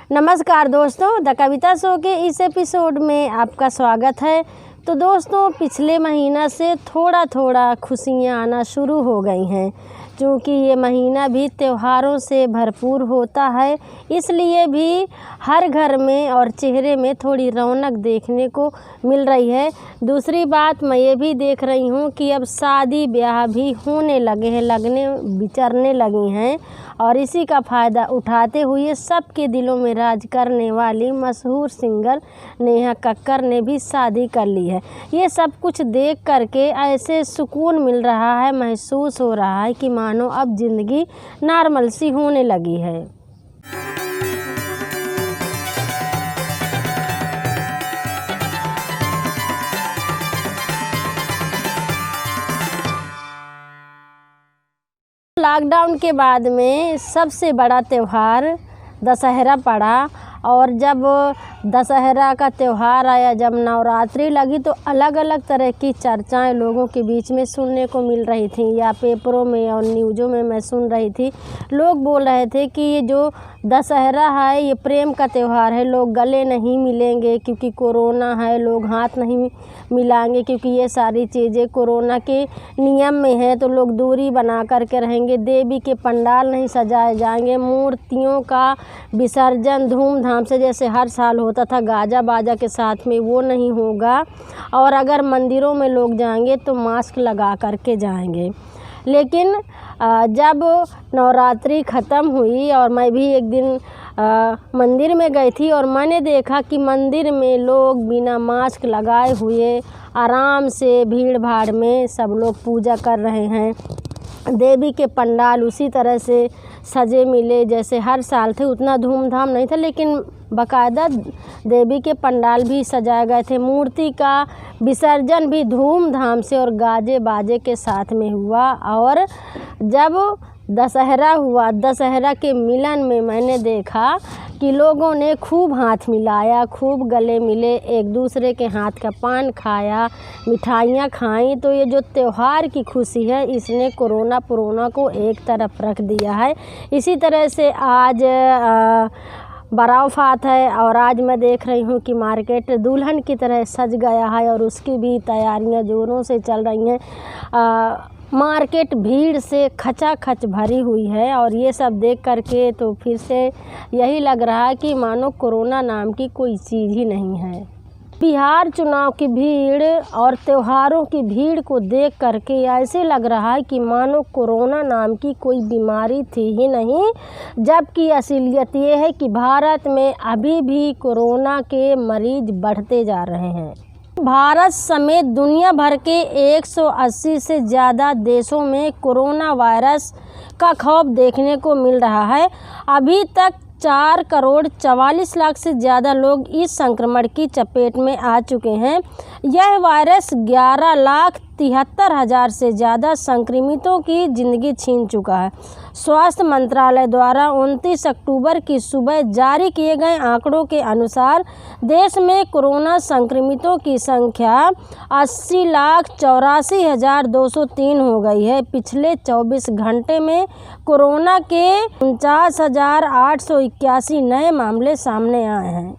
नमस्कार दोस्तों, the Kavita show के इस एपिसोड में आपका स्वागत है। तो दोस्तों, पिछले महीना से थोड़ा खुशियाँ आना शुरू हो गई हैं, क्योंकि ये महीना भी त्योहारों से भरपूर होता है। इसलिए भी हर घर में और चेहरे में थोड़ी रौनक देखने को मिल रही है। दूसरी बात मैं ये भी देख रही हूँ कि अब शादी ब्याह भी होने लगे हैं, विचरने लगी हैं, और इसी का फ़ायदा उठाते हुए सबके दिलों में राज करने वाली मशहूर सिंगर नेहा कक्कड़ ने भी शादी कर ली है। ये सब कुछ देख करके ऐसे सुकून मिल रहा है, महसूस हो रहा है कि मानो अब ज़िंदगी नॉर्मल सी होने लगी है। लॉकडाउन के बाद में सबसे बड़ा त्यौहार दशहरा पड़ा, और जब दशहरा का त्यौहार आया, जब नवरात्रि लगी, तो अलग अलग तरह की चर्चाएं लोगों के बीच में सुनने को मिल रही थी, या पेपरों में और न्यूज़ों में मैं सुन रही थी। लोग बोल रहे थे कि ये जो दशहरा है ये प्रेम का त्यौहार है, लोग गले नहीं मिलेंगे क्योंकि कोरोना है, लोग हाथ नहीं मिलाएंगे क्योंकि ये सारी चीज़ें कोरोना के नियम में है, तो लोग दूरी बना करके रहेंगे, देवी के पंडाल नहीं सजाए जाएंगे, मूर्तियों का विसर्जन धूमधाम से जैसे हर साल होता था गाजा बाजा के साथ में वो नहीं होगा, और अगर मंदिरों में लोग जाएंगे तो मास्क लगा करके जाएंगे। लेकिन जब नवरात्रि ख़त्म हुई और मैं भी एक दिन मंदिर में गई थी, और मैंने देखा कि मंदिर में लोग बिना मास्क लगाए हुए आराम से भीड़ भाड़ में सब लोग पूजा कर रहे हैं। देवी के पंडाल उसी तरह से सजे मिले जैसे हर साल थे, उतना धूमधाम नहीं था, लेकिन बाकायदा देवी के पंडाल भी सजाए गए थे। मूर्ति का विसर्जन भी धूमधाम से और गाजे बाजे के साथ में हुआ। और जब दशहरा हुआ, दशहरा के मिलन में मैंने देखा कि लोगों ने खूब हाथ मिलाया, खूब गले मिले, एक दूसरे के हाथ का पान खाया, मिठाइयाँ खाईं। तो ये जो त्यौहार की खुशी है इसने कोरोना को एक तरफ रख दिया है। इसी तरह से आज बारात है, और आज मैं देख रही हूँ कि मार्केट दुल्हन की तरह सज गया है और उसकी भी तैयारियाँ ज़ोरों से चल रही हैं। मार्केट भीड़ से खचाखच भरी हुई है, और ये सब देख करके तो फिर से यही लग रहा है कि मानो कोरोना नाम की कोई चीज़ ही नहीं है। बिहार चुनाव की भीड़ और त्योहारों की भीड़ को देख करके ऐसे लग रहा है कि मानो कोरोना नाम की कोई बीमारी थी ही नहीं, जबकि असलियत ये है कि भारत में अभी भी कोरोना के मरीज बढ़ते जा रहे हैं। भारत समेत दुनिया भर के 180 से ज़्यादा देशों में कोरोना वायरस का खौफ देखने को मिल रहा है। अभी तक 4 करोड़ 44 लाख से ज़्यादा लोग इस संक्रमण की चपेट में आ चुके हैं। यह वायरस 11,73,000 से ज़्यादा संक्रमितों की ज़िंदगी छीन चुका है। स्वास्थ्य मंत्रालय द्वारा 29 अक्टूबर की सुबह जारी किए गए आंकड़ों के अनुसार देश में कोरोना संक्रमितों की संख्या 80,84,203 हो गई है। पिछले 24 घंटे में कोरोना के 49,881 नए मामले सामने आए हैं।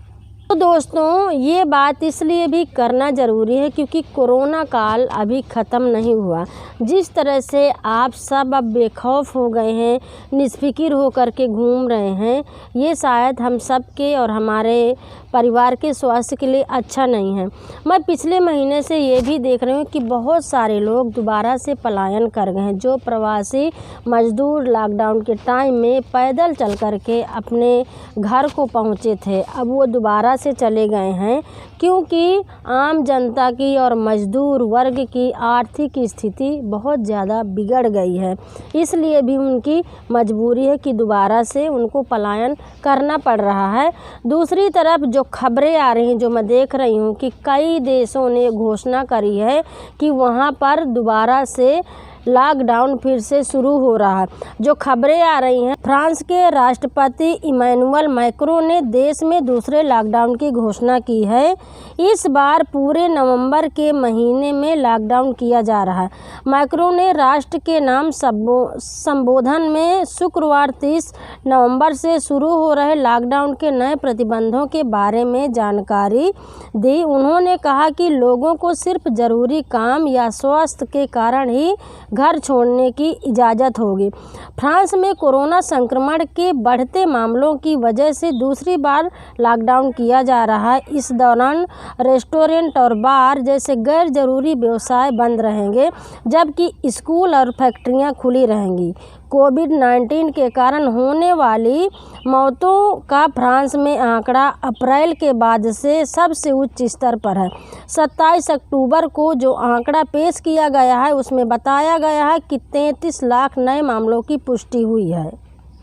तो दोस्तों, ये बात इसलिए भी करना ज़रूरी है क्योंकि कोरोना काल अभी ख़त्म नहीं हुआ। जिस तरह से आप सब अब बेखौफ हो गए हैं, निस्फिक्र हो कर के घूम रहे हैं, ये शायद हम सब के और हमारे परिवार के स्वास्थ्य के लिए अच्छा नहीं है। मैं पिछले महीने से ये भी देख रही हूँ कि बहुत सारे लोग दोबारा से पलायन कर गए हैं। जो प्रवासी मजदूर लॉकडाउन के टाइम में पैदल चल कर के अपने घर को पहुँचे थे, अब वो दोबारा से चले गए हैं, क्योंकि आम जनता की और मजदूर वर्ग की आर्थिक स्थिति बहुत ज़्यादा बिगड़ गई है। इसलिए भी उनकी मजबूरी है कि दोबारा से उनको पलायन करना पड़ रहा है। दूसरी तरफ जो खबरें आ रही हैं, जो मैं देख रही हूँ कि कई देशों ने घोषणा करी है कि वहाँ पर दोबारा से लॉकडाउन फिर से शुरू हो रहा है। जो खबरें आ रही हैं, फ्रांस के राष्ट्रपति इमैनुअल मैक्रों ने देश में दूसरे लॉकडाउन की घोषणा की है। इस बार पूरे नवंबर के महीने में लॉकडाउन किया जा रहा है। मैक्रों ने राष्ट्र के नाम संबोधन में शुक्रवार 30 नवंबर से शुरू हो रहे लॉकडाउन के नए प्रतिबंधों के बारे में जानकारी दी। उन्होंने कहा कि लोगों को सिर्फ जरूरी काम या स्वास्थ्य के कारण ही घर छोड़ने की इजाज़त होगी। फ्रांस में कोरोना संक्रमण के बढ़ते मामलों की वजह से दूसरी बार लॉकडाउन किया जा रहा है। इस दौरान रेस्टोरेंट और बार जैसे गैर जरूरी व्यवसाय बंद रहेंगे, जबकि स्कूल और फैक्ट्रियां खुली रहेंगी। कोविड-19 के कारण होने वाली मौतों का फ्रांस में आंकड़ा अप्रैल के बाद से सबसे उच्च स्तर पर है। 27 अक्टूबर को जो आंकड़ा पेश किया गया है, उसमें बताया गया है कि 33 लाख नए मामलों की पुष्टि हुई है।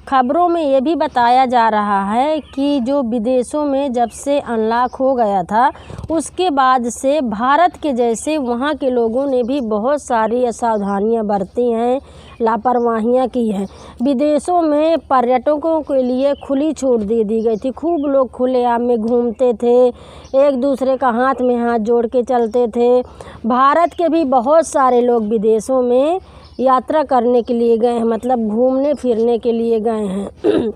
खबरों में ये भी बताया जा रहा है कि जो विदेशों में जब से अनलॉक हो गया था, उसके बाद से भारत के जैसे वहाँ के लोगों ने भी बहुत सारी असावधानियाँ बरती हैं, लापरवाहियाँ की हैं। विदेशों में पर्यटकों के लिए खुली छूट दे दी गई थी। खूब लोग खुलेआम में घूमते थे, एक दूसरे का हाथ में हाथ जोड़ के चलते थे। भारत के भी बहुत सारे लोग विदेशों में यात्रा करने के लिए गए हैं, मतलब घूमने फिरने के लिए गए हैं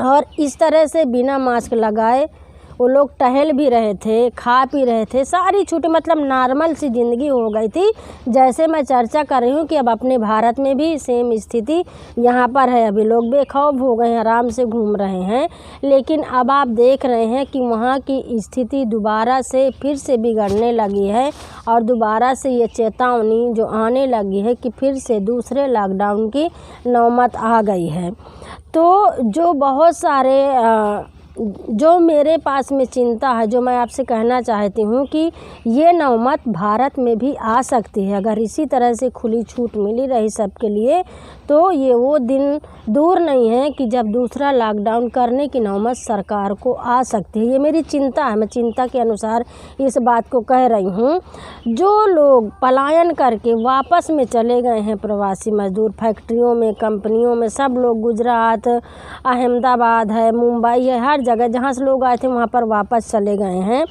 और इस तरह से बिना मास्क लगाए वो लोग टहल भी रहे थे, खा पी रहे थे। सारी छूटें, मतलब नॉर्मल सी ज़िंदगी हो गई थी। जैसे मैं चर्चा कर रही हूँ कि अब अपने भारत में भी सेम स्थिति यहाँ पर है। अभी लोग बेखौफ हो गए हैं, आराम से घूम रहे हैं, लेकिन अब आप देख रहे हैं कि वहाँ की स्थिति दोबारा से फिर से बिगड़ने लगी है और दोबारा से ये चेतावनी जो आने लगी है कि फिर से दूसरे लॉकडाउन की नौबत आ गई है। तो जो बहुत सारे जो मेरे पास में चिंता है, जो मैं आपसे कहना चाहती हूँ कि ये नौबत भारत में भी आ सकती है। अगर इसी तरह से खुली छूट मिली रही सबके लिए, तो ये वो दिन दूर नहीं है कि जब दूसरा लॉकडाउन करने की नौबत सरकार को आ सकती है। ये मेरी चिंता है, मैं चिंता के अनुसार इस बात को कह रही हूँ। जो लोग पलायन करके वापस में चले गए हैं, प्रवासी मजदूर, फैक्ट्रियों में, कंपनियों में, सब लोग गुजरात, अहमदाबाद है, मुंबई है, हर जगह जहाँ से लोग आए थे वहाँ पर वापस चले गए हैं।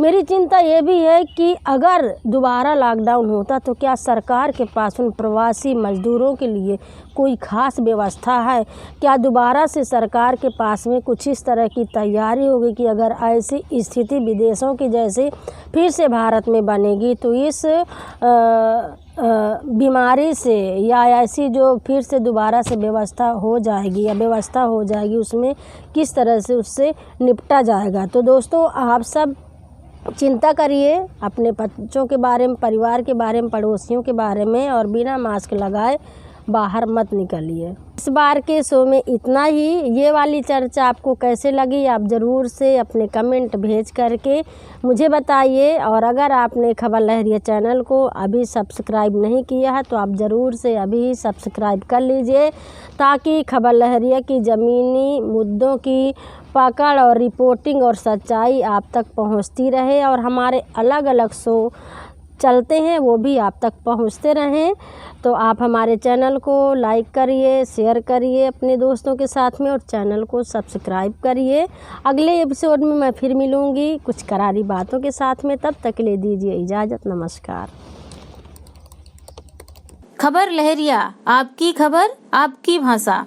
मेरी चिंता ये भी है कि अगर दोबारा लॉकडाउन होता तो क्या सरकार के पास उन प्रवासी मज़दूरों के लिए कोई ख़ास व्यवस्था है? क्या दोबारा से सरकार के पास में कुछ इस तरह की तैयारी होगी कि अगर ऐसी स्थिति विदेशों की जैसे फिर से भारत में बनेगी तो इस बीमारी से या ऐसी जो फिर से दोबारा से व्यवस्था हो जाएगी उसमें किस तरह से उससे निपटा जाएगा? तो दोस्तों, आप सब चिंता करिए अपने बच्चों के बारे में, परिवार के बारे में, पड़ोसियों के बारे में, और बिना मास्क लगाए बाहर मत निकलिए। इस बार के शो में इतना ही। ये वाली चर्चा आपको कैसे लगी, आप ज़रूर से अपने कमेंट भेज करके मुझे बताइए। और अगर आपने खबर लहरिया चैनल को अभी सब्सक्राइब नहीं किया है तो आप ज़रूर से अभी सब्सक्राइब कर लीजिए, ताकि खबर लहरिया की ज़मीनी मुद्दों की पकड़ और रिपोर्टिंग और सच्चाई आप तक पहुंचती रहे, और हमारे अलग अलग शो चलते हैं वो भी आप तक पहुंचते रहें। तो आप हमारे चैनल को लाइक करिए, शेयर करिए अपने दोस्तों के साथ में, और चैनल को सब्सक्राइब करिए। अगले एपिसोड में मैं फिर मिलूँगी कुछ करारी बातों के साथ में। तब तक के लिए दीजिए इजाज़त, नमस्कार। खबर लहरिया, आपकी खबर, आपकी भाषा।